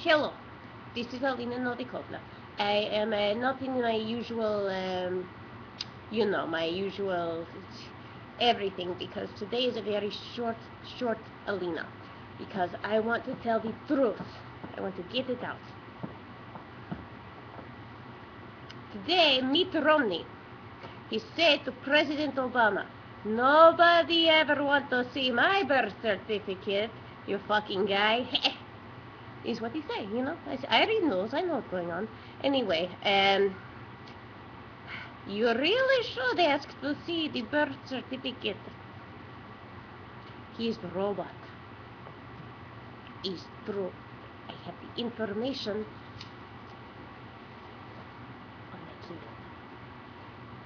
Hello, this is Alina Novikovna. I am not in my usual, my usual everything, because today is a very short Alina, because I want to tell the truth. I want to get it out. Today, Mitt Romney, he said to President Obama, "Nobody ever want to see my birth certificate, you fucking guy." Is what he said, I read news, I know what's going on. Anyway, you really should ask to see the birth certificate. He's the robot. It's true. I have the information on the key.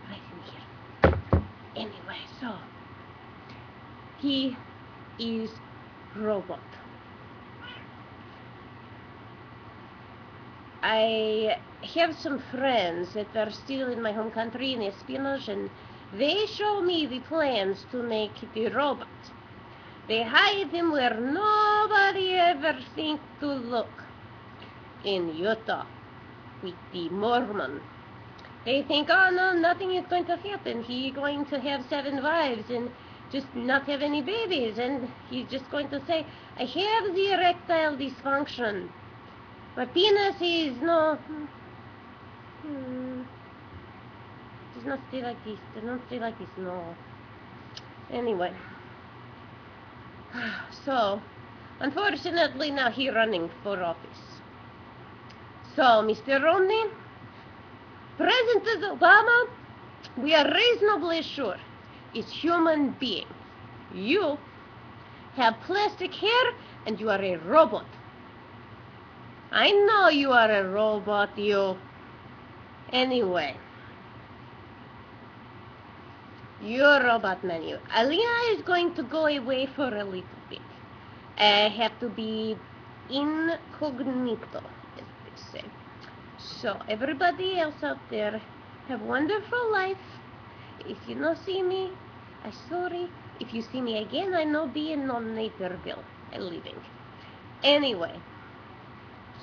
Right in here. Anyway, so he is robot. I have some friends that are still in my home country in espionage, and they show me the plans to make the robot. They hide him where nobody ever think to look. In Utah, with the Mormon. They think, oh no, nothing is going to happen. He's going to have 7 wives and just not have any babies, and he's just going to say, I have the erectile dysfunction. My penis is does not stay like this. Does not stay like this. No. Anyway. So, unfortunately, now he's running for office. So, Mr. Romney, President Obama, we are reasonably sure is human being. You have plastic hair and you are a robot. I know you are a robot, you. Anyway. You're a robot, man, you. Alina is going to go away for a little bit. I have to be incognito, as they say. So, everybody else out there, have a wonderful life. If you don't see me, I'm sorry. If you see me again, I know being on Naperville. I'm leaving. Anyway.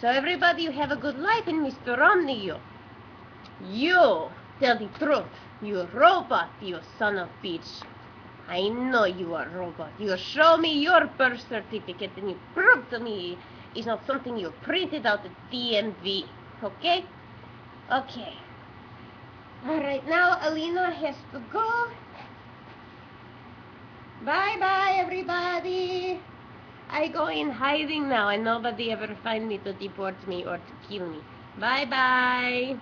So everybody, you have a good life, and Mr. Romney, you tell the truth. You robot, you son of a bitch. I know you are a robot. You show me your birth certificate and you prove to me it's not something you printed out at DMV. Okay? Okay. Alright, now Alina has to go. Bye-bye, everybody. I go in hiding now, and nobody ever find me to deport me or to kill me. Bye-bye.